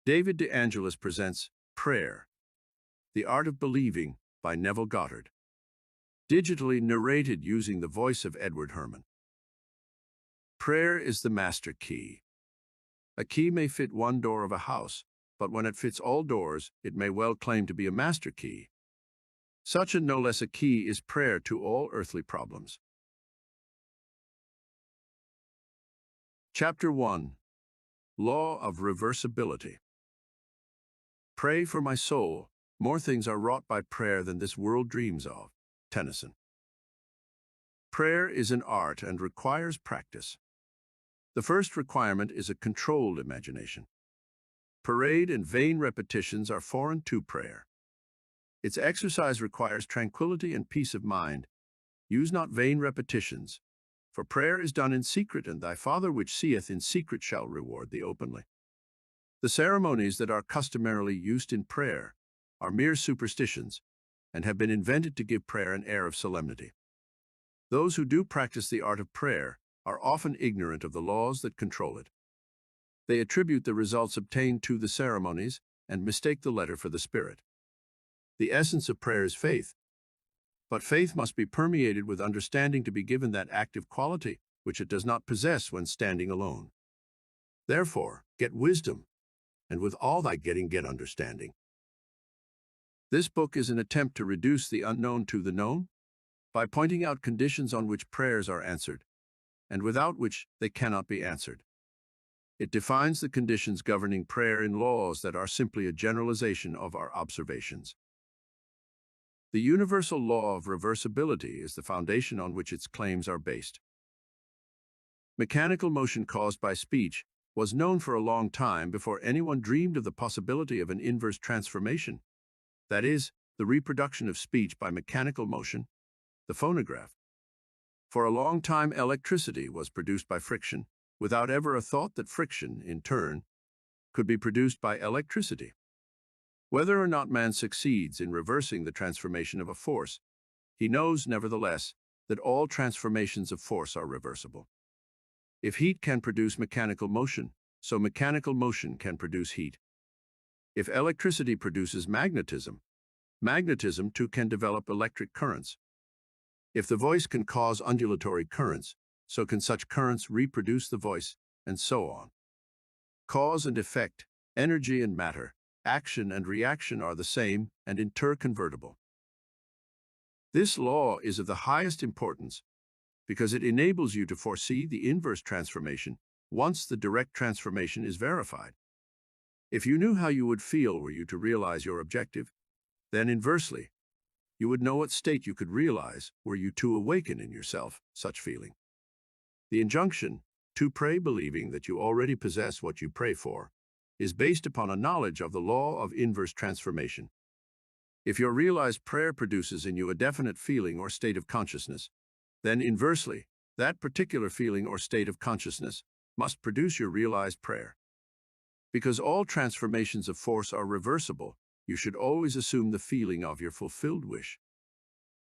David De Angelis presents Prayer, The Art of Believing by Neville Goddard. Digitally narrated using the voice of Edward Herman. Prayer is the master key. A key may fit one door of a house, but when it fits all doors, it may well claim to be a master key. Such and no less a key is prayer to all earthly problems. Chapter 1. Law of Reversibility. Pray for my soul. More things are wrought by prayer than this world dreams of. Tennyson. Prayer is an art and requires practice. The first requirement is a controlled imagination. Parade and vain repetitions are foreign to prayer. Its exercise requires tranquility and peace of mind. Use not vain repetitions, for prayer is done in secret, and thy Father which seeth in secret shall reward thee openly. The ceremonies that are customarily used in prayer are mere superstitions and have been invented to give prayer an air of solemnity. Those who do practice the art of prayer are often ignorant of the laws that control it. They attribute the results obtained to the ceremonies and mistake the letter for the spirit. The essence of prayer is faith, but faith must be permeated with understanding to be given that active quality which it does not possess when standing alone. Therefore, get wisdom, and with all thy getting, get understanding. This book is an attempt to reduce the unknown to the known by pointing out conditions on which prayers are answered, and without which they cannot be answered. It defines the conditions governing prayer in laws that are simply a generalization of our observations. The universal law of reversibility is the foundation on which its claims are based. Mechanical motion caused by speech was known for a long time before anyone dreamed of the possibility of an inverse transformation, that is, the reproduction of speech by mechanical motion, the phonograph. For a long time, electricity was produced by friction, without ever a thought that friction, in turn, could be produced by electricity. Whether or not man succeeds in reversing the transformation of a force, he knows, nevertheless, that all transformations of force are reversible. If heat can produce mechanical motion, so mechanical motion can produce heat. If electricity produces magnetism, magnetism too can develop electric currents. If the voice can cause undulatory currents, so can such currents reproduce the voice, and so on. Cause and effect, energy and matter, action and reaction are the same and interconvertible. This law is of the highest importance because it enables you to foresee the inverse transformation once the direct transformation is verified. If you knew how you would feel were you to realize your objective, then inversely, you would know what state you could realize were you to awaken in yourself such feeling. The injunction, to pray believing that you already possess what you pray for, is based upon a knowledge of the law of inverse transformation. If your realized prayer produces in you a definite feeling or state of consciousness, then inversely, that particular feeling or state of consciousness must produce your realized prayer. Because all transformations of force are reversible, you should always assume the feeling of your fulfilled wish.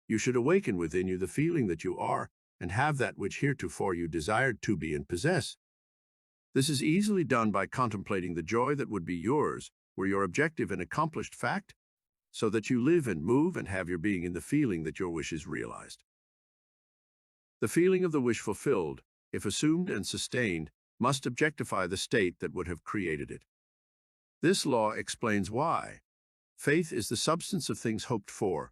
You should awaken within you the feeling that you are and have that which heretofore you desired to be and possess. This is easily done by contemplating the joy that would be yours were your objective an accomplished fact, so that you live and move and have your being in the feeling that your wish is realized. The feeling of the wish fulfilled, if assumed and sustained, must objectify the state that would have created it. This law explains why faith is the substance of things hoped for,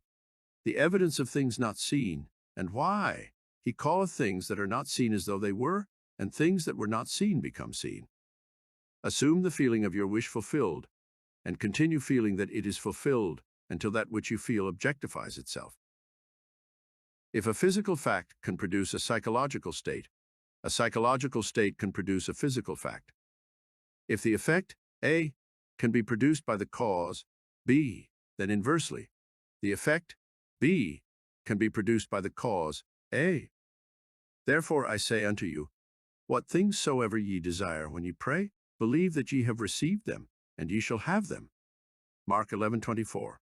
the evidence of things not seen, and why he calleth things that are not seen as though they were, and things that were not seen become seen. Assume the feeling of your wish fulfilled, and continue feeling that it is fulfilled until that which you feel objectifies itself. If a physical fact can produce a psychological state can produce a physical fact. If the effect, A, can be produced by the cause, B, then inversely, the effect, B, can be produced by the cause, A. Therefore I say unto you, what things soever ye desire when ye pray, believe that ye have received them, and ye shall have them. Mark 11:24.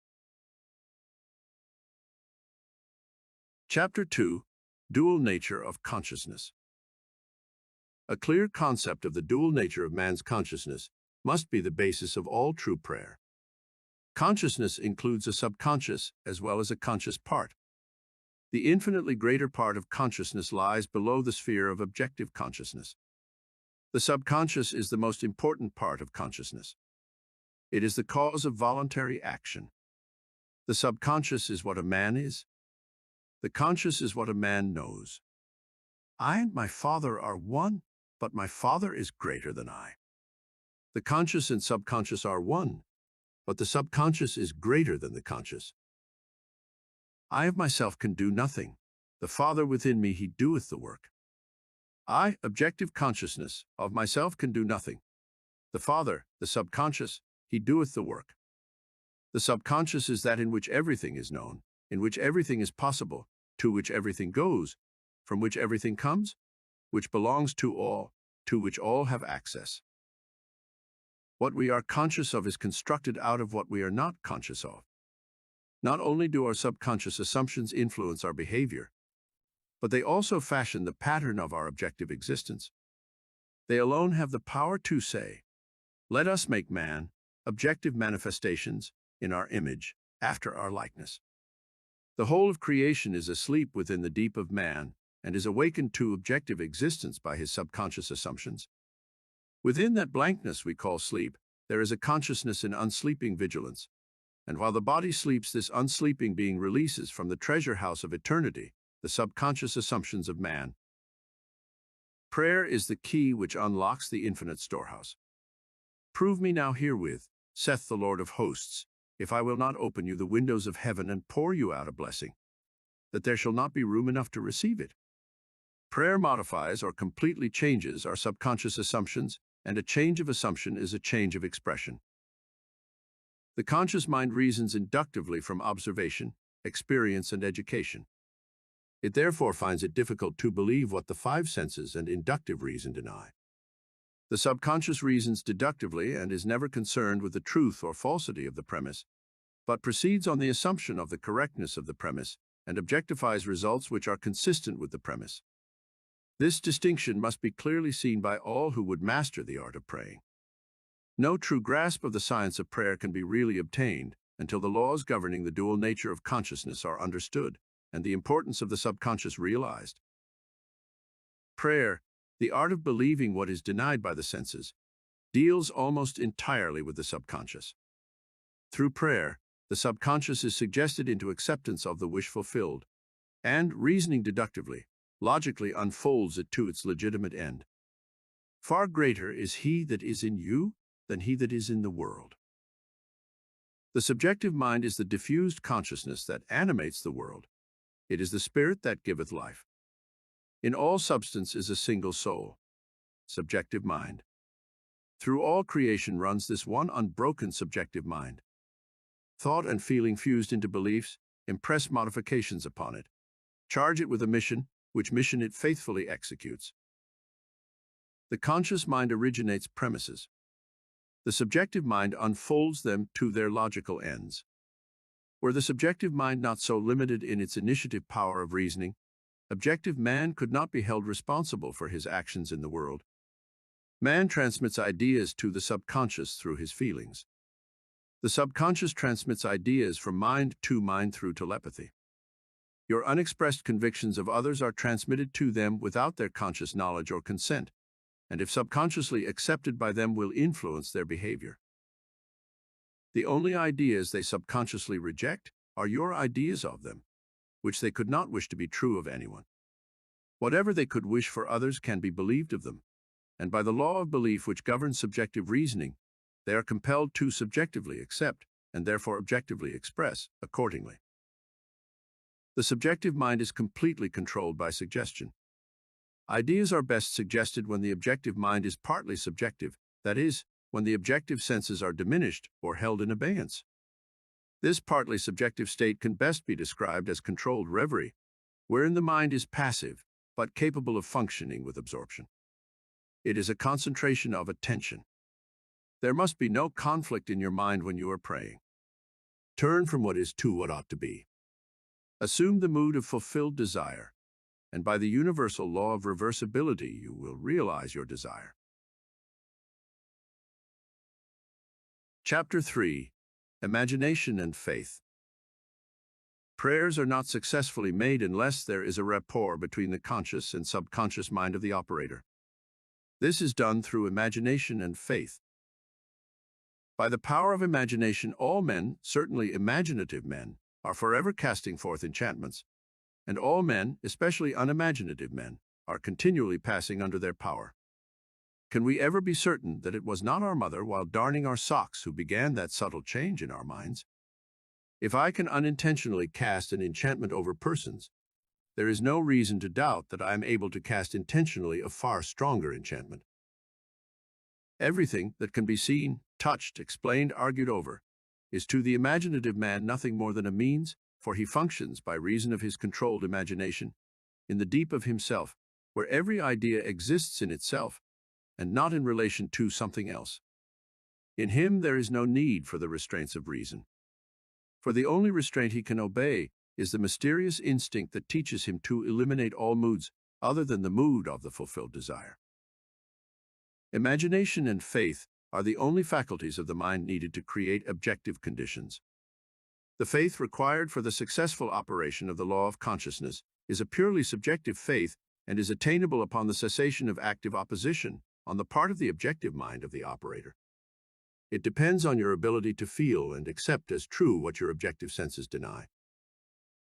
Chapter 2. Dual Nature of Consciousness. A clear concept of the dual nature of man's consciousness must be the basis of all true prayer. Consciousness includes a subconscious as well as a conscious part. The infinitely greater part of consciousness lies below the sphere of objective consciousness. The subconscious is the most important part of consciousness. It is the cause of voluntary action. The subconscious is what a man is. The conscious is what a man knows. I and my Father are one, but my Father is greater than I. The conscious and subconscious are one, but the subconscious is greater than the conscious. I of myself can do nothing. The Father within me, he doeth the work. I, objective consciousness, of myself can do nothing. The Father, the subconscious, he doeth the work. The subconscious is that in which everything is known, in which everything is possible, to which everything goes, from which everything comes, which belongs to all, to which all have access. What we are conscious of is constructed out of what we are not conscious of. Not only do our subconscious assumptions influence our behavior, but they also fashion the pattern of our objective existence. They alone have the power to say, "Let us make man, objective manifestations, in our image, after our likeness." The whole of creation is asleep within the deep of man and is awakened to objective existence by his subconscious assumptions. Within that blankness we call sleep, there is a consciousness in unsleeping vigilance, and while the body sleeps, this unsleeping being releases from the treasure house of eternity the subconscious assumptions of man. Prayer is the key which unlocks the infinite storehouse. Prove me now herewith, saith the Lord of hosts, if I will not open you the windows of heaven and pour you out a blessing, that there shall not be room enough to receive it. Prayer modifies or completely changes our subconscious assumptions, and a change of assumption is a change of expression. The conscious mind reasons inductively from observation, experience, and education. It therefore finds it difficult to believe what the five senses and inductive reason deny. The subconscious reasons deductively and is never concerned with the truth or falsity of the premise, but proceeds on the assumption of the correctness of the premise and objectifies results which are consistent with the premise. This distinction must be clearly seen by all who would master the art of praying. No true grasp of the science of prayer can be really obtained until the laws governing the dual nature of consciousness are understood and the importance of the subconscious realized. Prayer, the art of believing what is denied by the senses, deals almost entirely with the subconscious. Through prayer, the subconscious is suggested into acceptance of the wish fulfilled, and, reasoning deductively, logically unfolds it to its legitimate end. Far greater is he that is in you than he that is in the world. The subjective mind is the diffused consciousness that animates the world. It is the spirit that giveth life. In all substance is a single soul, subjective mind. Through all creation runs this one unbroken subjective mind. Thought and feeling fused into beliefs impress modifications upon it, charge it with a mission, which mission it faithfully executes. The conscious mind originates premises. The subjective mind unfolds them to their logical ends. Were the subjective mind not so limited in its initiative power of reasoning, objective man could not be held responsible for his actions in the world. Man transmits ideas to the subconscious through his feelings. The subconscious transmits ideas from mind to mind through telepathy. Your unexpressed convictions of others are transmitted to them without their conscious knowledge or consent, and if subconsciously accepted by them will influence their behavior. The only ideas they subconsciously reject are your ideas of them, which they could not wish to be true of anyone. Whatever they could wish for others can be believed of them, and by the law of belief which governs subjective reasoning, they are compelled to subjectively accept, and therefore objectively express, accordingly. The subjective mind is completely controlled by suggestion. Ideas are best suggested when the objective mind is partly subjective, that is, when the objective senses are diminished or held in abeyance. This partly subjective state can best be described as controlled reverie, wherein the mind is passive, but capable of functioning with absorption. It is a concentration of attention. There must be no conflict in your mind when you are praying. Turn from what is to what ought to be. Assume the mood of fulfilled desire, and by the universal law of reversibility you will realize your desire. Chapter 3. Imagination and Faith. Prayers are not successfully made unless there is a rapport between the conscious and subconscious mind of the operator. This is done through imagination and faith. By the power of imagination, all men, certainly imaginative men, are forever casting forth enchantments, and all men, especially unimaginative men, are continually passing under their power. Can we ever be certain that it was not our mother while darning our socks who began that subtle change in our minds? If I can unintentionally cast an enchantment over persons, there is no reason to doubt that I am able to cast intentionally a far stronger enchantment. Everything that can be seen, touched, explained, argued over, is to the imaginative man nothing more than a means, for he functions by reason of his controlled imagination, in the deep of himself, where every idea exists in itself, and not in relation to something else. In him there is no need for the restraints of reason. For the only restraint he can obey is the mysterious instinct that teaches him to eliminate all moods other than the mood of the fulfilled desire. Imagination and faith are the only faculties of the mind needed to create objective conditions. The faith required for the successful operation of the law of consciousness is a purely subjective faith and is attainable upon the cessation of active opposition on the part of the objective mind of the operator. It depends on your ability to feel and accept as true what your objective senses deny.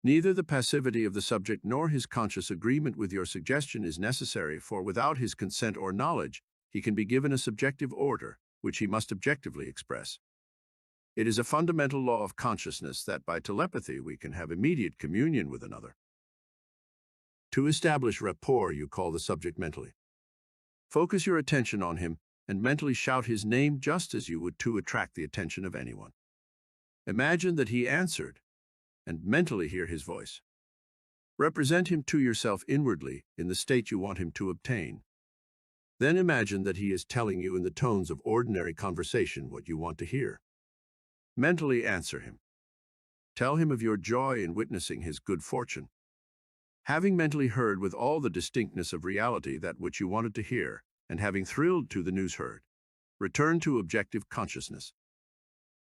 Neither the passivity of the subject nor his conscious agreement with your suggestion is necessary, for without his consent or knowledge, he can be given a subjective order, which he must objectively express. It is a fundamental law of consciousness that by telepathy we can have immediate communion with another. To establish rapport, you call the subject mentally. Focus your attention on him and mentally shout his name just as you would to attract the attention of anyone. Imagine that he answered, and mentally hear his voice. Represent him to yourself inwardly in the state you want him to obtain. Then imagine that he is telling you in the tones of ordinary conversation what you want to hear. Mentally answer him. Tell him of your joy in witnessing his good fortune. Having mentally heard with all the distinctness of reality that which you wanted to hear, and having thrilled to the news heard, return to objective consciousness.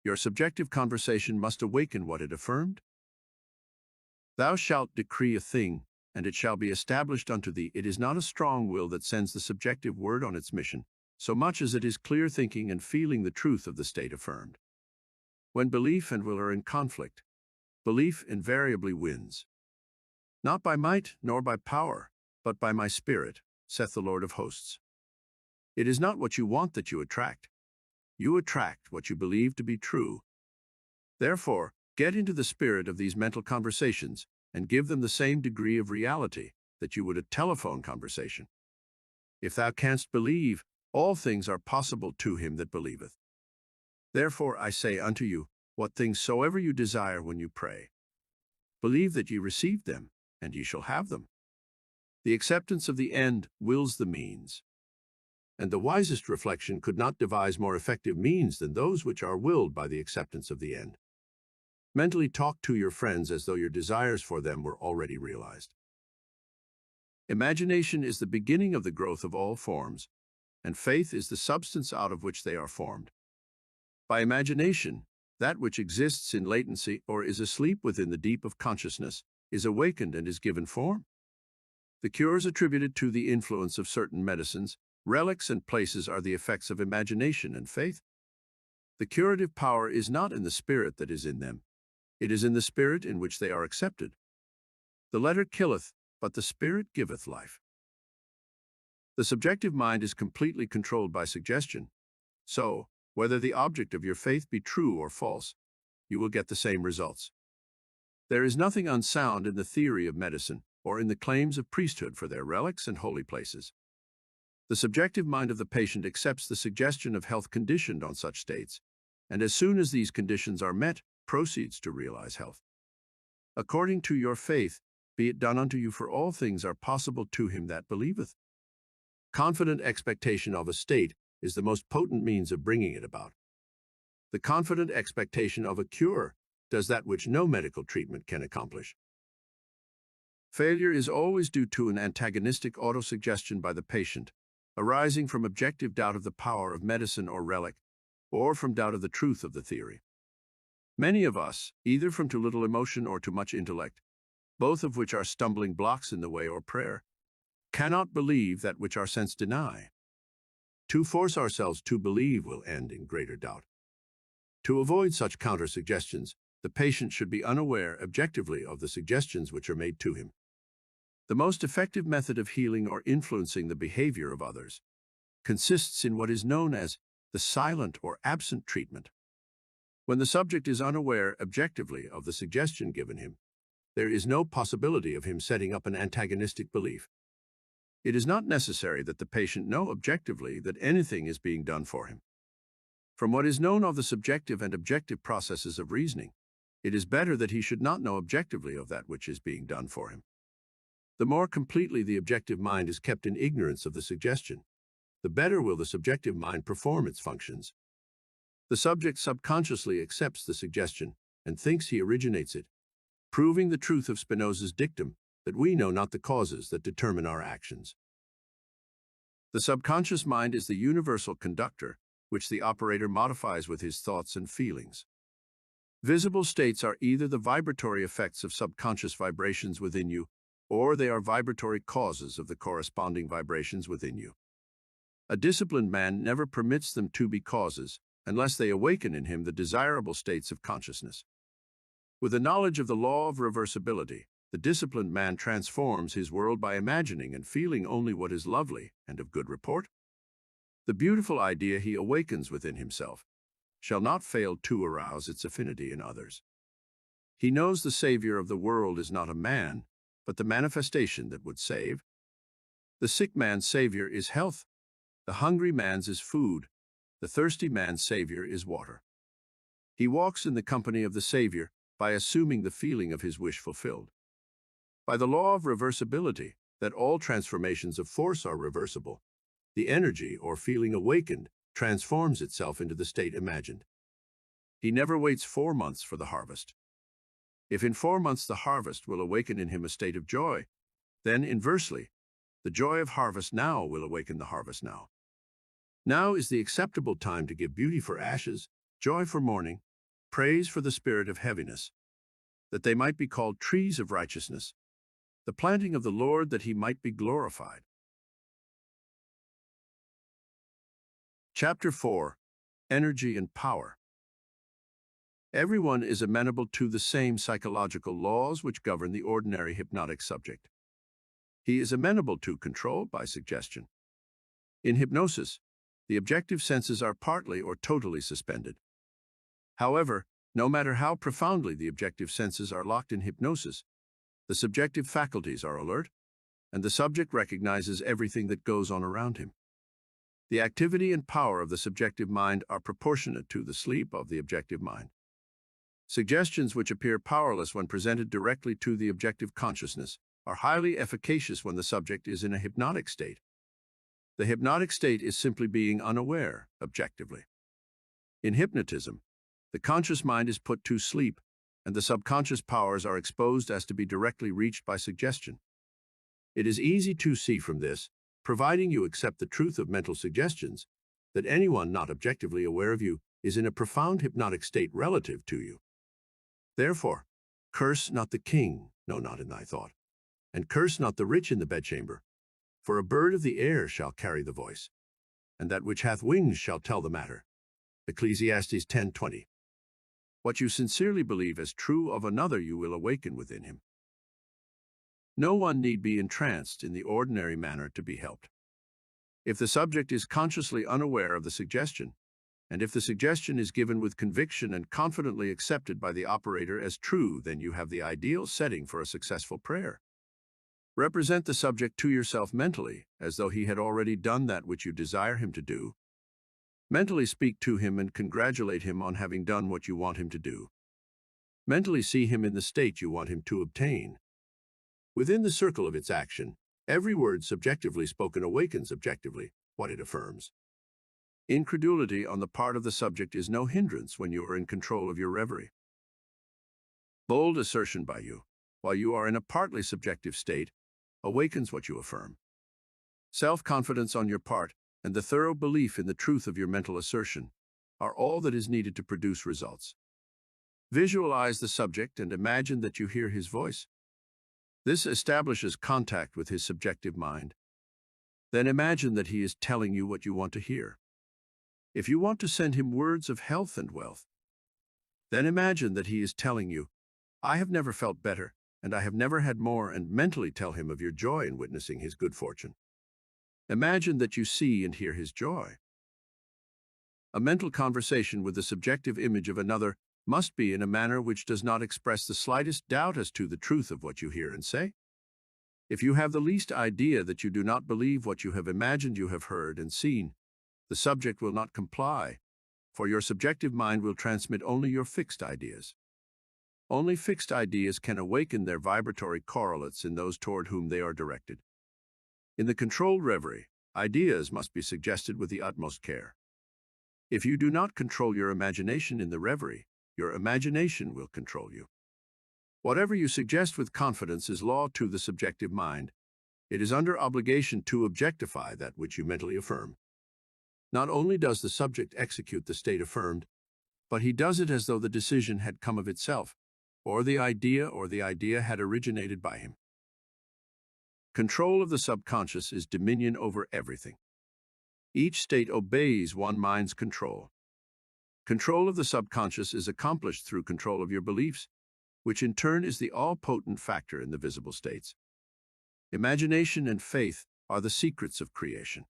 Your subjective conversation must awaken what it affirmed. Thou shalt decree a thing, and it shall be established unto thee. It is not a strong will that sends the subjective word on its mission, so much as it is clear thinking and feeling the truth of the state affirmed. When belief and will are in conflict, belief invariably wins. Not by might nor by power, but by my spirit, saith the Lord of hosts. It is not what you want that you attract. You attract what you believe to be true. Therefore, get into the spirit of these mental conversations and give them the same degree of reality that you would a telephone conversation. If thou canst believe, all things are possible to him that believeth. Therefore I say unto you, what things soever you desire when you pray, believe that ye receive them, and ye shall have them. The acceptance of the end wills the means, and the wisest reflection could not devise more effective means than those which are willed by the acceptance of the end. Mentally talk to your friends as though your desires for them were already realized. Imagination is the beginning of the growth of all forms, and faith is the substance out of which they are formed. By imagination, that which exists in latency or is asleep within the deep of consciousness is awakened and is given form. The cures attributed to the influence of certain medicines, relics, and places are the effects of imagination and faith. The curative power is not in the spirit that is in them. It is in the spirit in which they are accepted. The letter killeth, but the spirit giveth life. The subjective mind is completely controlled by suggestion. So, whether the object of your faith be true or false, you will get the same results. There is nothing unsound in the theory of medicine or in the claims of priesthood for their relics and holy places. The subjective mind of the patient accepts the suggestion of health conditioned on such states, and as soon as these conditions are met, proceeds to realize health. According to your faith, be it done unto you, for all things are possible to him that believeth. Confident expectation of a state is the most potent means of bringing it about. The confident expectation of a cure does that which no medical treatment can accomplish. Failure is always due to an antagonistic autosuggestion by the patient, arising from objective doubt of the power of medicine or relic, or from doubt of the truth of the theory. Many of us, either from too little emotion or too much intellect, both of which are stumbling blocks in the way or prayer, cannot believe that which our sense deny. To force ourselves to believe will end in greater doubt. To avoid such counter-suggestions, the patient should be unaware objectively of the suggestions which are made to him. The most effective method of healing or influencing the behavior of others consists in what is known as the silent or absent treatment. When the subject is unaware objectively of the suggestion given him, there is no possibility of him setting up an antagonistic belief. It is not necessary that the patient know objectively that anything is being done for him. From what is known of the subjective and objective processes of reasoning, it is better that he should not know objectively of that which is being done for him. The more completely the objective mind is kept in ignorance of the suggestion, the better will the subjective mind perform its functions. The subject subconsciously accepts the suggestion and thinks he originates it, proving the truth of Spinoza's dictum that we know not the causes that determine our actions. The subconscious mind is the universal conductor, which the operator modifies with his thoughts and feelings. Visible states are either the vibratory effects of subconscious vibrations within you, or they are vibratory causes of the corresponding vibrations within you. A disciplined man never permits them to be causes, unless they awaken in him the desirable states of consciousness. With a knowledge of the law of reversibility, the disciplined man transforms his world by imagining and feeling only what is lovely and of good report. The beautiful idea he awakens within himself shall not fail to arouse its affinity in others. He knows the Savior of the world is not a man, but the manifestation that would save. The sick man's Savior is health, the hungry man's is food, the thirsty man's Savior is water. He walks in the company of the Savior by assuming the feeling of his wish fulfilled. By the law of reversibility, that all transformations of force are reversible, the energy or feeling awakened transforms itself into the state imagined. He never waits 4 months for the harvest. If in 4 months the harvest will awaken in him a state of joy, then, inversely, the joy of harvest now will awaken the harvest now. Now is the acceptable time to give beauty for ashes, joy for mourning, praise for the spirit of heaviness, that they might be called trees of righteousness, the planting of the Lord that he might be glorified. Chapter 4. Energy and Power. Everyone is amenable to the same psychological laws which govern the ordinary hypnotic subject. He is amenable to control by suggestion. In hypnosis, the objective senses are partly or totally suspended. However, no matter how profoundly the objective senses are locked in hypnosis, the subjective faculties are alert, and the subject recognizes everything that goes on around him. The activity and power of the subjective mind are proportionate to the sleep of the objective mind. Suggestions which appear powerless when presented directly to the objective consciousness are highly efficacious when the subject is in a hypnotic state. The hypnotic state is simply being unaware, objectively. In hypnotism, the conscious mind is put to sleep, and the subconscious powers are exposed as to be directly reached by suggestion. It is easy to see from this, providing you accept the truth of mental suggestions, that anyone not objectively aware of you is in a profound hypnotic state relative to you. Therefore, curse not the king, no, not in thy thought, and curse not the rich in the bedchamber, for a bird of the air shall carry the voice, and that which hath wings shall tell the matter. Ecclesiastes 10:20. What you sincerely believe as true of another you will awaken within him. No one need be entranced in the ordinary manner to be helped. If the subject is consciously unaware of the suggestion, and if the suggestion is given with conviction and confidently accepted by the operator as true, then you have the ideal setting for a successful prayer. Represent the subject to yourself mentally, as though he had already done that which you desire him to do. Mentally speak to him and congratulate him on having done what you want him to do. Mentally see him in the state you want him to obtain. Within the circle of its action, every word subjectively spoken awakens objectively what it affirms. Incredulity on the part of the subject is no hindrance when you are in control of your reverie. Bold assertion by you, while you are in a partly subjective state, awakens what you affirm. Self-confidence on your part, and the thorough belief in the truth of your mental assertion, are all that is needed to produce results. Visualize the subject and imagine that you hear his voice. This establishes contact with his subjective mind. Then imagine that he is telling you what you want to hear. If you want to send him words of health and wealth, then imagine that he is telling you, "I have never felt better, and I have never had more," and mentally tell him of your joy in witnessing his good fortune. Imagine that you see and hear his joy. A mental conversation with the subjective image of another must be in a manner which does not express the slightest doubt as to the truth of what you hear and say. If you have the least idea that you do not believe what you have imagined you have heard and seen, the subject will not comply, for your subjective mind will transmit only your fixed ideas. Only fixed ideas can awaken their vibratory correlates in those toward whom they are directed. In the controlled reverie, ideas must be suggested with the utmost care. If you do not control your imagination in the reverie, your imagination will control you. Whatever you suggest with confidence is law to the subjective mind. It is under obligation to objectify that which you mentally affirm. Not only does the subject execute the state affirmed, but he does it as though the decision had come of itself, or the idea had originated by him. Control of the subconscious is dominion over everything. Each state obeys one mind's control. Control of the subconscious is accomplished through control of your beliefs, which in turn is the all-potent factor in the visible states. Imagination and faith are the secrets of creation.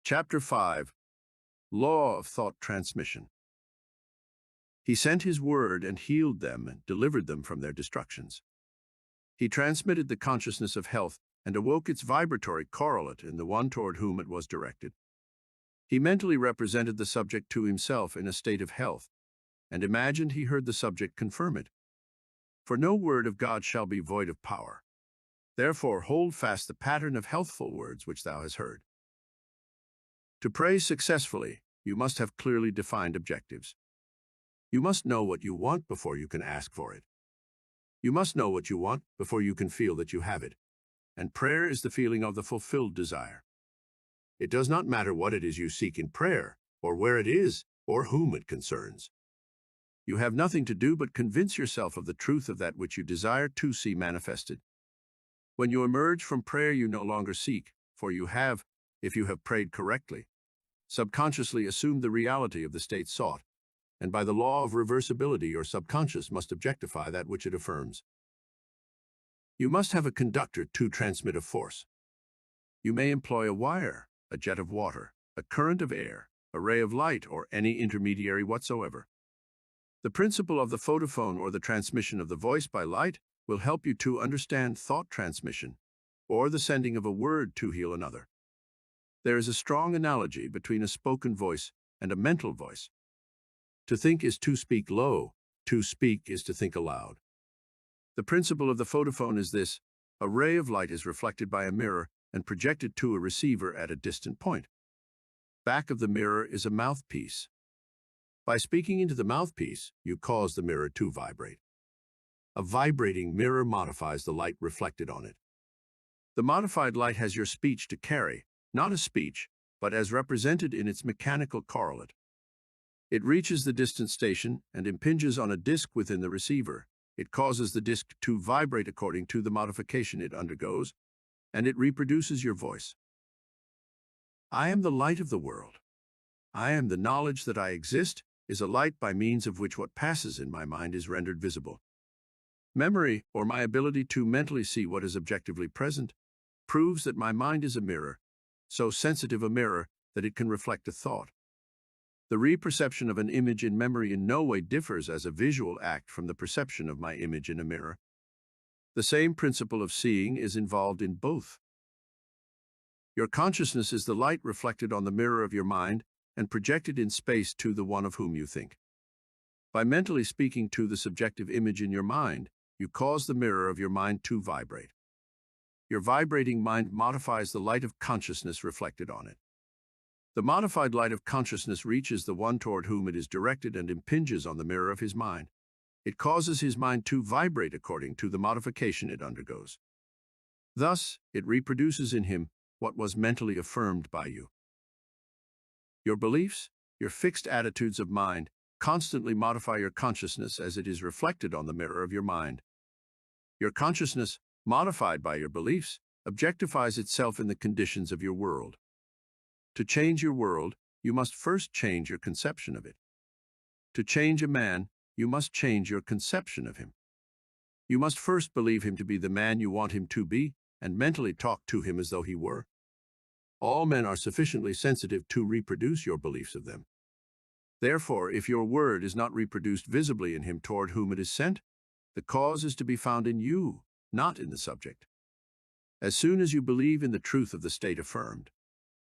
Chapter 5. Law of Thought Transmission. He sent his word and healed them and delivered them from their destructions. He transmitted the consciousness of health and awoke its vibratory correlate in the one toward whom it was directed. He mentally represented the subject to himself in a state of health, and imagined he heard the subject confirm it. For no word of God shall be void of power. Therefore hold fast the pattern of healthful words which thou hast heard. To pray successfully, you must have clearly defined objectives. You must know what you want before you can ask for it. You must know what you want before you can feel that you have it. And prayer is the feeling of the fulfilled desire. It does not matter what it is you seek in prayer, or where it is, or whom it concerns. You have nothing to do but convince yourself of the truth of that which you desire to see manifested. When you emerge from prayer, you no longer seek, for you have, if you have prayed correctly, subconsciously assumed the reality of the state sought, and by the law of reversibility your subconscious must objectify that which it affirms. You must have a conductor to transmit a force. You may employ a wire, a jet of water, a current of air, a ray of light, or any intermediary whatsoever. The principle of the photophone, or the transmission of the voice by light, will help you to understand thought transmission, or the sending of a word to heal another. There is a strong analogy between a spoken voice and a mental voice. To think is to speak low, to speak is to think aloud. The principle of the photophone is this: a ray of light is reflected by a mirror and projected to a receiver at a distant point. Back of the mirror is a mouthpiece. By speaking into the mouthpiece, you cause the mirror to vibrate. A vibrating mirror modifies the light reflected on it. The modified light has your speech to carry, not a speech, but as represented in its mechanical correlate. It reaches the distant station and impinges on a disc within the receiver. It causes the disc to vibrate according to the modification it undergoes, and it reproduces your voice. I am the light of the world. I am the knowledge that I exist is a light by means of which what passes in my mind is rendered visible. Memory, or my ability to mentally see what is objectively present, proves that my mind is a mirror, so sensitive a mirror that it can reflect a thought. The reperception of an image in memory in no way differs as a visual act from the perception of my image in a mirror. The same principle of seeing is involved in both. Your consciousness is the light reflected on the mirror of your mind and projected in space to the one of whom you think. By mentally speaking to the subjective image in your mind, you cause the mirror of your mind to vibrate. Your vibrating mind modifies the light of consciousness reflected on it. The modified light of consciousness reaches the one toward whom it is directed and impinges on the mirror of his mind. It causes his mind to vibrate according to the modification it undergoes. Thus, it reproduces in him what was mentally affirmed by you. Your beliefs, your fixed attitudes of mind, constantly modify your consciousness as it is reflected on the mirror of your mind. Your consciousness, modified by your beliefs, objectifies itself in the conditions of your world. To change your world, you must first change your conception of it. To change a man, you must change your conception of him. You must first believe him to be the man you want him to be, and mentally talk to him as though he were. All men are sufficiently sensitive to reproduce your beliefs of them. Therefore, if your word is not reproduced visibly in him toward whom it is sent, the cause is to be found in you, not in the subject. As soon as you believe in the truth of the state affirmed,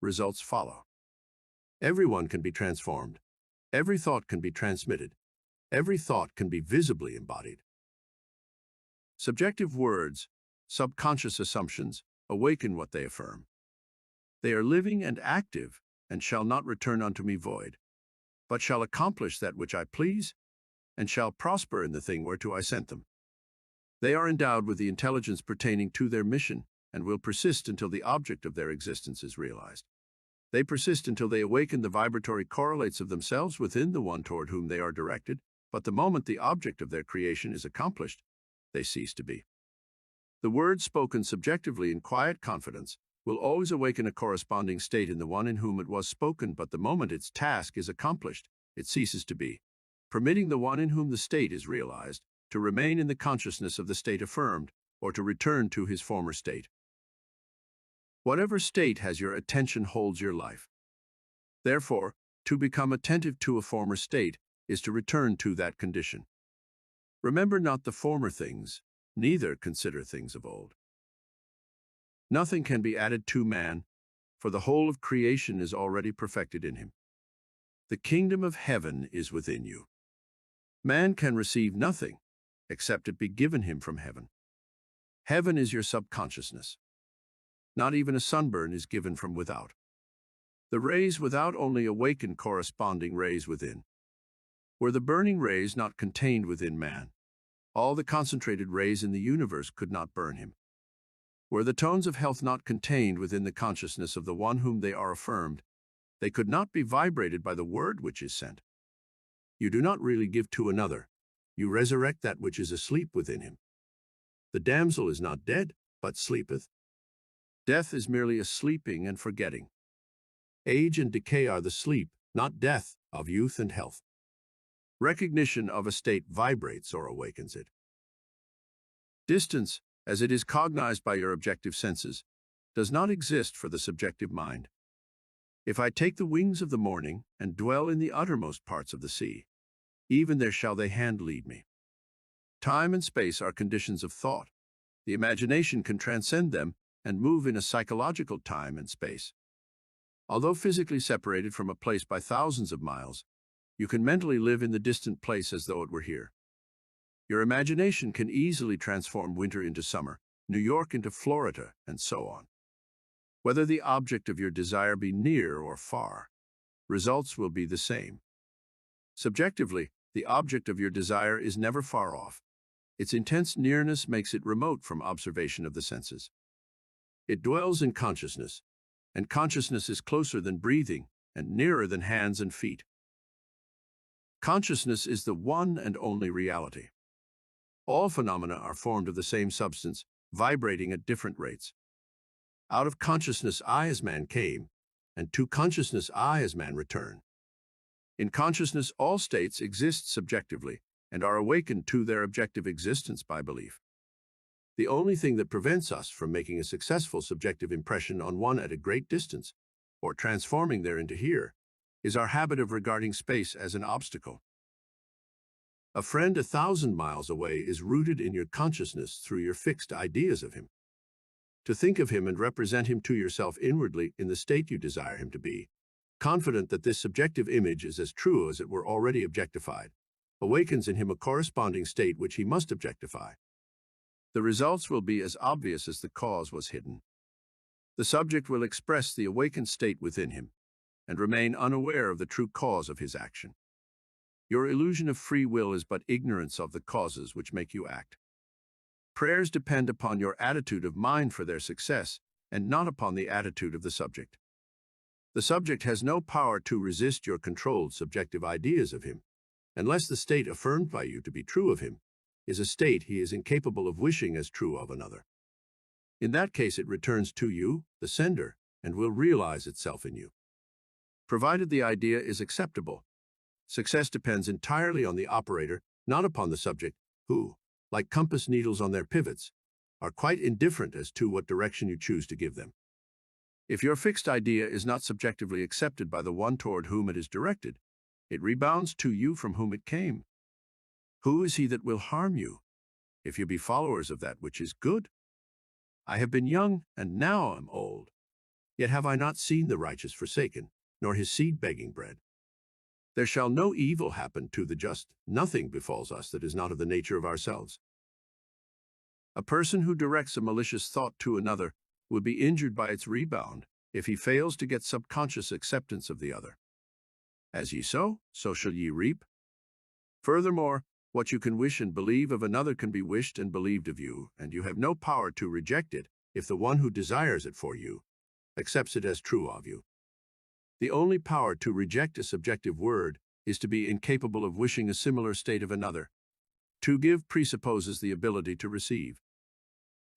results follow. Everyone can be transformed. Every thought can be transmitted. Every thought can be visibly embodied. Subjective words, subconscious assumptions, awaken what they affirm. They are living and active, and shall not return unto me void, but shall accomplish that which I please, and shall prosper in the thing whereto I sent them. They are endowed with the intelligence pertaining to their mission, and will persist until the object of their existence is realized. They persist until they awaken the vibratory correlates of themselves within the one toward whom they are directed, but the moment the object of their creation is accomplished, they cease to be. The word spoken subjectively in quiet confidence will always awaken a corresponding state in the one in whom it was spoken, but the moment its task is accomplished, it ceases to be, permitting the one in whom the state is realized to remain in the consciousness of the state affirmed, or to return to his former state. Whatever state has your attention holds your life. Therefore, to become attentive to a former state is to return to that condition. Remember not the former things, neither consider things of old. Nothing can be added to man, for the whole of creation is already perfected in him. The kingdom of heaven is within you. Man can receive nothing, except it be given him from heaven. Heaven is your subconsciousness. Not even a sunburn is given from without. The rays without only awaken corresponding rays within. Were the burning rays not contained within man, all the concentrated rays in the universe could not burn him. Were the tones of health not contained within the consciousness of the one whom they are affirmed, they could not be vibrated by the word which is sent. You do not really give to another. You resurrect that which is asleep within him. The damsel is not dead, but sleepeth. Death is merely a sleeping and forgetting. Age and decay are the sleep, not death, of youth and health. Recognition of a state vibrates or awakens it. Distance, as it is cognized by your objective senses, does not exist for the subjective mind. If I take the wings of the morning and dwell in the uttermost parts of the sea, even there shall they hand lead me. Time and space are conditions of thought. The imagination can transcend them and move in a psychological time and space. Although physically separated from a place by thousands of miles, you can mentally live in the distant place as though it were here. Your imagination can easily transform winter into summer, New York into Florida, and so on. Whether the object of your desire be near or far, results will be the same. Subjectively, the object of your desire is never far off. Its intense nearness makes it remote from observation of the senses. It dwells in consciousness, and consciousness is closer than breathing and nearer than hands and feet. Consciousness is the one and only reality. All phenomena are formed of the same substance, vibrating at different rates. Out of consciousness I as man came, and to consciousness I as man return. In consciousness all states exist subjectively and are awakened to their objective existence by belief. The only thing that prevents us from making a successful subjective impression on one at a great distance, or transforming there into here, is our habit of regarding space as an obstacle. A friend 1,000 miles away is rooted in your consciousness through your fixed ideas of him. To think of him and represent him to yourself inwardly in the state you desire him to be, confident that this subjective image is as true as it were already objectified, awakens in him a corresponding state which he must objectify. The results will be as obvious as the cause was hidden. The subject will express the awakened state within him and remain unaware of the true cause of his action. Your illusion of free will is but ignorance of the causes which make you act. Prayers depend upon your attitude of mind for their success and not upon the attitude of the subject. The subject has no power to resist your controlled subjective ideas of him, unless the state affirmed by you to be true of him is a state he is incapable of wishing as true of another. In that case, it returns to you, the sender, and will realize itself in you. Provided the idea is acceptable, success depends entirely on the operator, not upon the subject, who, like compass needles on their pivots, are quite indifferent as to what direction you choose to give them. If your fixed idea is not subjectively accepted by the one toward whom it is directed, it rebounds to you from whom it came. Who is he that will harm you, if you be followers of that which is good? I have been young, and now am old. Yet have I not seen the righteous forsaken, nor his seed begging bread. There shall no evil happen to the just, nothing befalls us that is not of the nature of ourselves. A person who directs a malicious thought to another would be injured by its rebound if he fails to get subconscious acceptance of the other. As ye sow, so shall ye reap. Furthermore, what you can wish and believe of another can be wished and believed of you, and you have no power to reject it if the one who desires it for you accepts it as true of you. The only power to reject a subjective word is to be incapable of wishing a similar state of another. To give presupposes the ability to receive.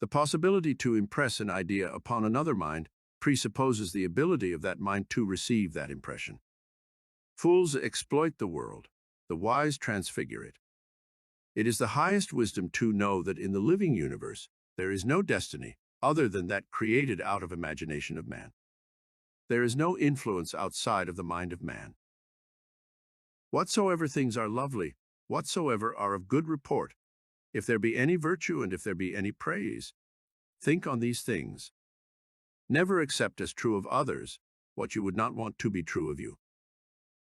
The possibility to impress an idea upon another mind presupposes the ability of that mind to receive that impression. Fools exploit the world, the wise transfigure it. It is the highest wisdom to know that in the living universe there is no destiny other than that created out of imagination of man. There is no influence outside of the mind of man. Whatsoever things are lovely, whatsoever are of good report, if there be any virtue and if there be any praise, think on these things. Never accept as true of others what you would not want to be true of you.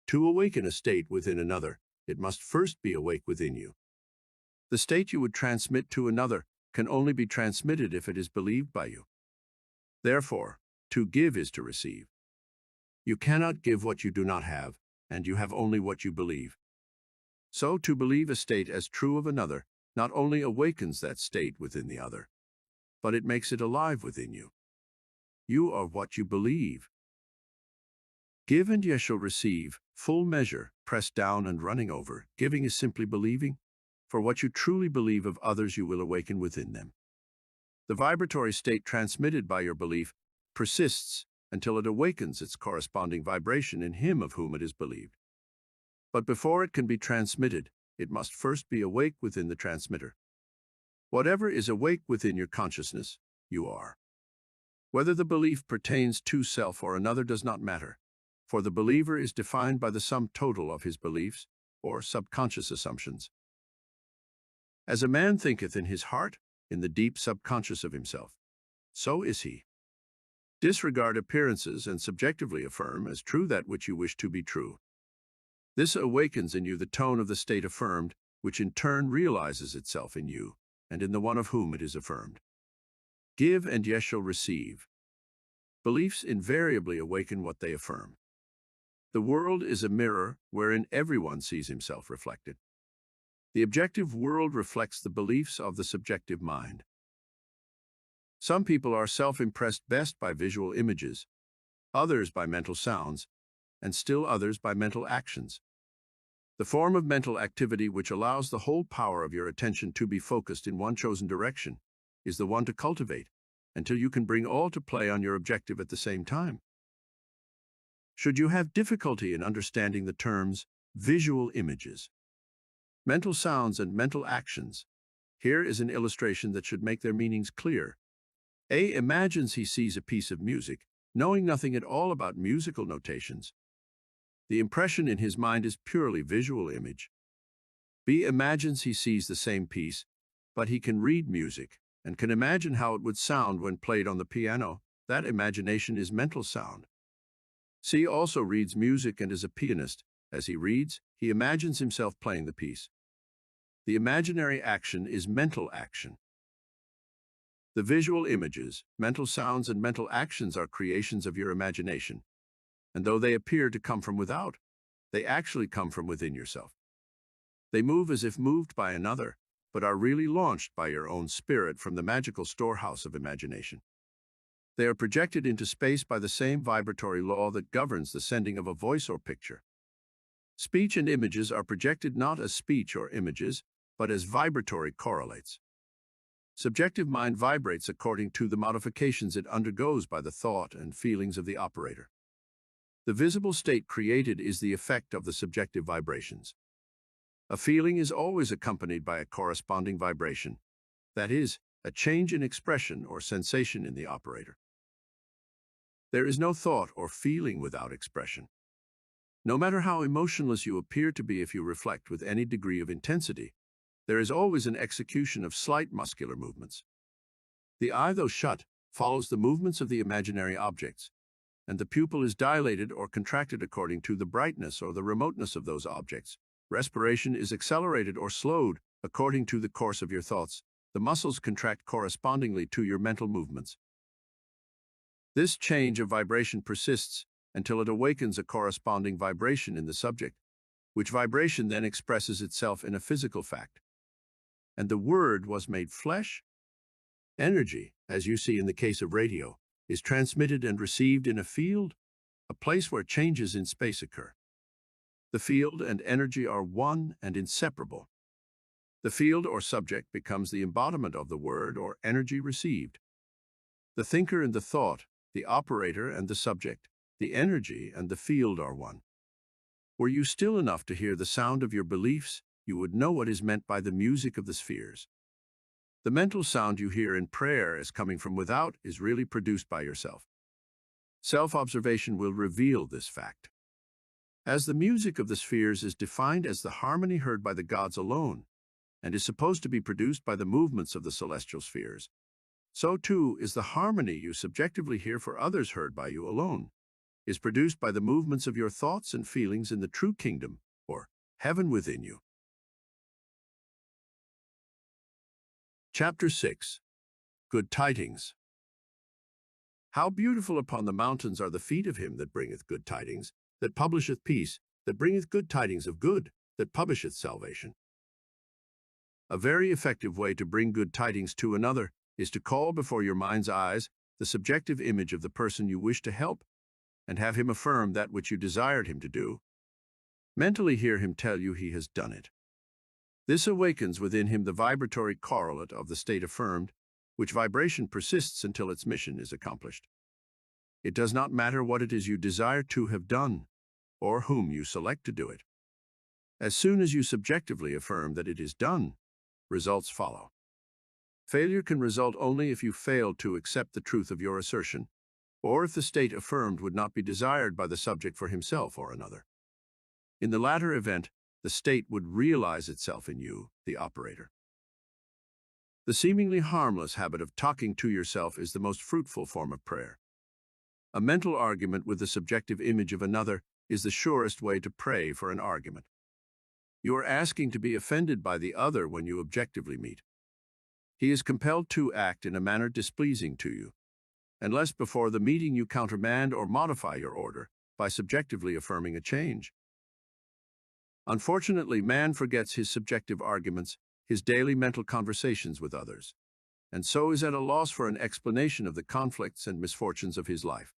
To awaken a state within another, it must first be awake within you. The state you would transmit to another can only be transmitted if it is believed by you. Therefore, to give is to receive. You cannot give what you do not have, and you have only what you believe. So, to believe a state as true of another not only awakens that state within the other, but it makes it alive within you. You are what you believe. Give and ye shall receive, full measure, pressed down and running over. Giving is simply believing. For what you truly believe of others you will awaken within them. The vibratory state transmitted by your belief persists until it awakens its corresponding vibration in him of whom it is believed. But before it can be transmitted, it must first be awake within the transmitter. Whatever is awake within your consciousness, you are. Whether the belief pertains to self or another does not matter, for the believer is defined by the sum total of his beliefs or subconscious assumptions. As a man thinketh in his heart, in the deep subconscious of himself, so is he. Disregard appearances and subjectively affirm as true that which you wish to be true. This awakens in you the tone of the state affirmed, which in turn realizes itself in you and in the one of whom it is affirmed. Give and ye shall receive. Beliefs invariably awaken what they affirm. The world is a mirror wherein everyone sees himself reflected. The objective world reflects the beliefs of the subjective mind. Some people are self-impressed best by visual images, others by mental sounds, and still others by mental actions. The form of mental activity which allows the whole power of your attention to be focused in one chosen direction is the one to cultivate until you can bring all to play on your objective at the same time. Should you have difficulty in understanding the terms visual images, mental sounds, and mental actions, here is an illustration that should make their meanings clear. A imagines he sees a piece of music, knowing nothing at all about musical notations. The impression in his mind is purely visual image. B imagines he sees the same piece, but he can read music and can imagine how it would sound when played on the piano. That imagination is mental sound. C also reads music and is a pianist. As he reads, he imagines himself playing the piece. The imaginary action is mental action. The visual images, mental sounds, and mental actions are creations of your imagination, and though they appear to come from without, they actually come from within yourself. They move as if moved by another, but are really launched by your own spirit from the magical storehouse of imagination. They are projected into space by the same vibratory law that governs the sending of a voice or picture. Speech and images are projected not as speech or images, but as vibratory correlates. Subjective mind vibrates according to the modifications it undergoes by the thought and feelings of the operator. The visible state created is the effect of the subjective vibrations. A feeling is always accompanied by a corresponding vibration, that is, a change in expression or sensation in the operator. There is no thought or feeling without expression. No matter how emotionless you appear to be if you reflect with any degree of intensity, there is always an execution of slight muscular movements. The eye, though shut, follows the movements of the imaginary objects, and the pupil is dilated or contracted according to the brightness or the remoteness of those objects. Respiration is accelerated or slowed according to the course of your thoughts. The muscles contract correspondingly to your mental movements. This change of vibration persists until it awakens a corresponding vibration in the subject, which vibration then expresses itself in a physical fact. And the Word was made flesh? Energy, as you see in the case of radio, is transmitted and received in a field, a place where changes in space occur. The field and energy are one and inseparable. The field or subject becomes the embodiment of the word or energy received. The thinker and the thought, the operator and the subject, the energy and the field are one. Were you still enough to hear the sound of your beliefs, you would know what is meant by the music of the spheres. The mental sound you hear in prayer as coming from without is really produced by yourself. Self-observation will reveal this fact. As the music of the spheres is defined as the harmony heard by the gods alone, and is supposed to be produced by the movements of the celestial spheres, so too is the harmony you subjectively hear for others heard by you alone, is produced by the movements of your thoughts and feelings in the true kingdom, or heaven within you. Chapter 6. Good Tidings. How beautiful upon the mountains are the feet of him that bringeth good tidings, that publisheth peace, that bringeth good tidings of good, that publisheth salvation. A very effective way to bring good tidings to another is to call before your mind's eyes the subjective image of the person you wish to help, and have him affirm that which you desired him to do. Mentally hear him tell you he has done it. This awakens within him the vibratory correlate of the state affirmed, which vibration persists until its mission is accomplished. It does not matter what it is you desire to have done, or whom you select to do it. As soon as you subjectively affirm that it is done, results follow. Failure can result only if you fail to accept the truth of your assertion, or if the state affirmed would not be desired by the subject for himself or another. In the latter event, the state would realize itself in you, the operator. The seemingly harmless habit of talking to yourself is the most fruitful form of prayer. A mental argument with the subjective image of another is the surest way to pray for an argument. You are asking to be offended by the other when you objectively meet. He is compelled to act in a manner displeasing to you, unless before the meeting you countermand or modify your order by subjectively affirming a change. Unfortunately, man forgets his subjective arguments, his daily mental conversations with others, and so is at a loss for an explanation of the conflicts and misfortunes of his life.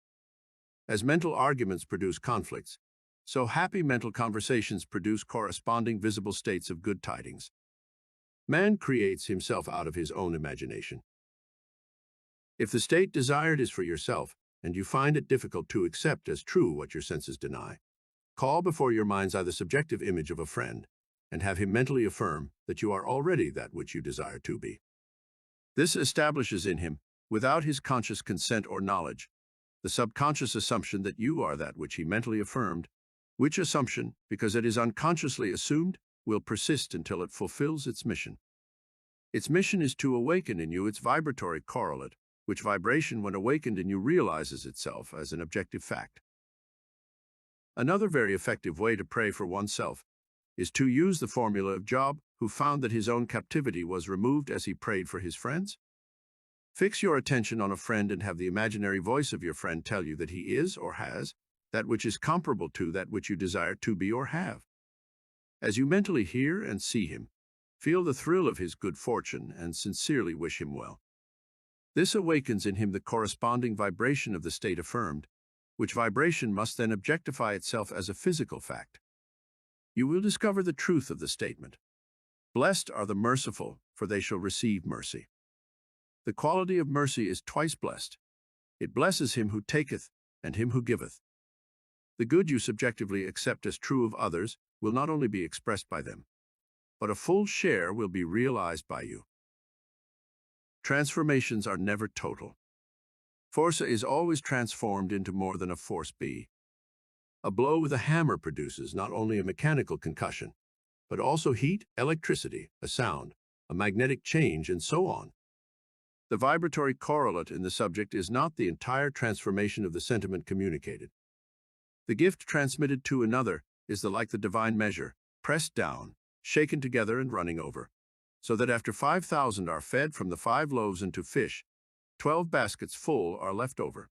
As mental arguments produce conflicts, so happy mental conversations produce corresponding visible states of good tidings. Man creates himself out of his own imagination. If the state desired is for yourself, and you find it difficult to accept as true what your senses deny, call before your mind's eye the subjective image of a friend, and have him mentally affirm that you are already that which you desire to be. This establishes in him, without his conscious consent or knowledge, the subconscious assumption that you are that which he mentally affirmed, which assumption, because it is unconsciously assumed, will persist until it fulfills its mission. Its mission is to awaken in you its vibratory correlate, which vibration, when awakened in you, realizes itself as an objective fact. Another very effective way to pray for oneself is to use the formula of Job, who found that his own captivity was removed as he prayed for his friends. Fix your attention on a friend and have the imaginary voice of your friend tell you that he is or has that which is comparable to that which you desire to be or have. As you mentally hear and see him, feel the thrill of his good fortune and sincerely wish him well. This awakens in him the corresponding vibration of the state affirmed, which vibration must then objectify itself as a physical fact. You will discover the truth of the statement. Blessed are the merciful, for they shall receive mercy. The quality of mercy is twice blessed. It blesses him who taketh and him who giveth. The good you subjectively accept as true of others will not only be expressed by them, but a full share will be realized by you. Transformations are never total. Force is always transformed into more than a force be. A blow with a hammer produces not only a mechanical concussion, but also heat, electricity, a sound, a magnetic change, and so on. The vibratory correlate in the subject is not the entire transformation of the sentiment communicated. The gift transmitted to another is like the divine measure, pressed down, shaken together and running over, so that after 5,000 are fed from the 5 loaves and 2 fish, 12 baskets full are left over.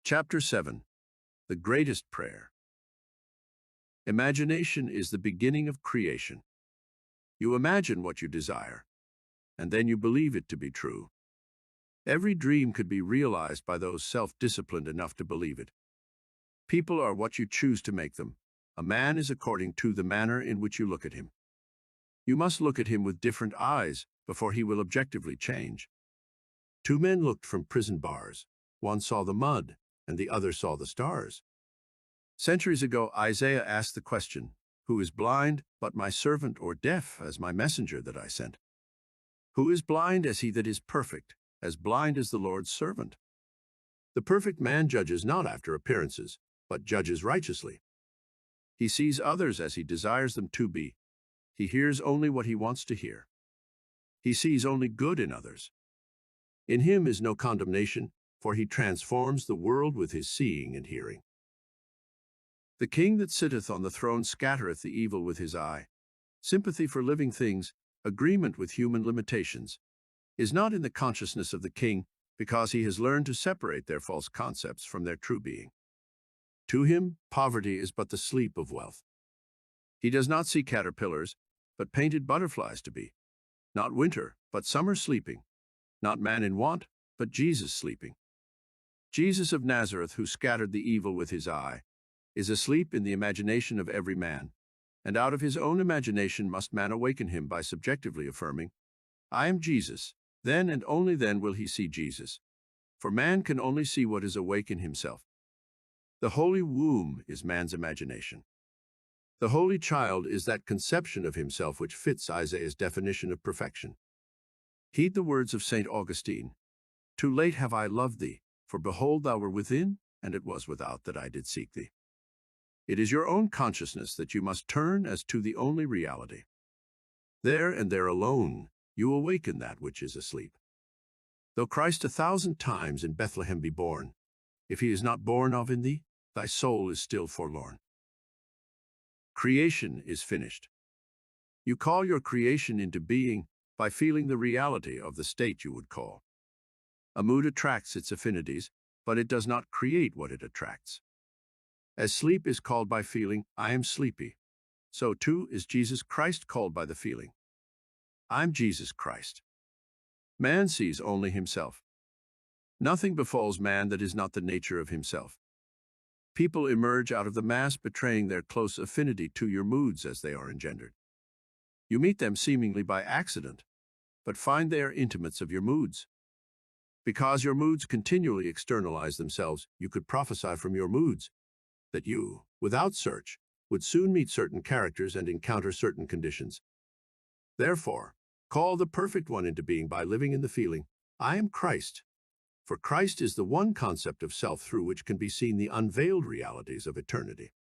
Chapter 7. The Greatest Prayer. Imagination is the beginning of creation. You imagine what you desire, and then you believe it to be true. Every dream could be realized by those self-disciplined enough to believe it. People are what you choose to make them. A man is according to the manner in which you look at him. You must look at him with different eyes before he will objectively change. 2 men looked from prison bars. One saw the mud, and the other saw the stars. Centuries ago, Isaiah asked the question, "Who is blind but my servant, or deaf as my messenger that I sent? Who is blind as he that is perfect, as blind as the Lord's servant?" The perfect man judges not after appearances, but judges righteously. He sees others as he desires them to be. He hears only what he wants to hear. He sees only good in others. In him is no condemnation, for he transforms the world with his seeing and hearing. The king that sitteth on the throne scattereth the evil with his eye. Sympathy for living things, agreement with human limitations, is not in the consciousness of the king, because he has learned to separate their false concepts from their true being. To him, poverty is but the sleep of wealth. He does not see caterpillars, but painted butterflies to be. Not winter, but summer sleeping. Not man in want, but Jesus sleeping. Jesus of Nazareth, who scattered the evil with his eye, is asleep in the imagination of every man, and out of his own imagination must man awaken him by subjectively affirming, "I am Jesus." Then and only then will he see Jesus, for man can only see what is awake in himself. The holy womb is man's imagination. The holy child is that conception of himself which fits Isaiah's definition of perfection. Heed the words of St. Augustine, "Too late have I loved thee, for behold thou were within, and it was without that I did seek thee." It is your own consciousness that you must turn as to the only reality. There and there alone you awaken that which is asleep. Though Christ 1,000 times in Bethlehem be born, if he is not born of in thee, thy soul is still forlorn. Creation is finished. You call your creation into being by feeling the reality of the state you would call. A mood attracts its affinities, but it does not create what it attracts. As sleep is called by feeling, "I am sleepy," so too is Jesus Christ called by the feeling, "I'm Jesus Christ." Man sees only himself. Nothing befalls man that is not the nature of himself. People emerge out of the mass betraying their close affinity to your moods as they are engendered. You meet them seemingly by accident, but find they are intimates of your moods. Because your moods continually externalize themselves, you could prophesy from your moods that you, without search, would soon meet certain characters and encounter certain conditions. Therefore, call the perfect one into being by living in the feeling, "I am Christ," for Christ is the one concept of self through which can be seen the unveiled realities of eternity.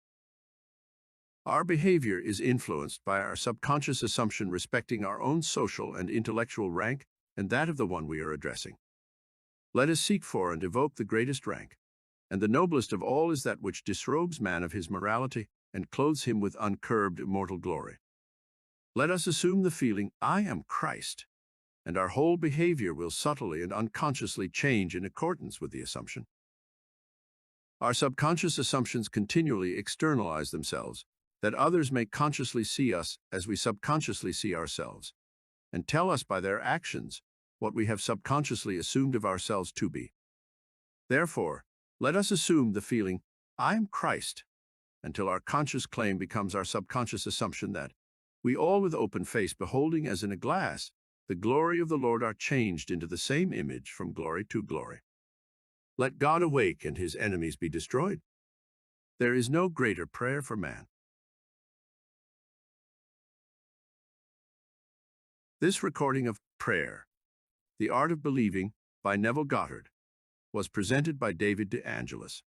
Our behavior is influenced by our subconscious assumption respecting our own social and intellectual rank and that of the one we are addressing. Let us seek for and evoke the greatest rank, and the noblest of all is that which disrobes man of his morality and clothes him with uncurbed immortal glory. Let us assume the feeling, "I am Christ," and our whole behavior will subtly and unconsciously change in accordance with the assumption. Our subconscious assumptions continually externalize themselves, that others may consciously see us as we subconsciously see ourselves, and tell us by their actions what we have subconsciously assumed of ourselves to be. Therefore, let us assume the feeling, "I am Christ," until our conscious claim becomes our subconscious assumption that we all with open face beholding as in a glass the glory of the Lord are changed into the same image from glory to glory. Let God awake and his enemies be destroyed. There is no greater prayer for man. This recording of Prayer, The Art of Believing by Neville Goddard was presented by David De Angelis.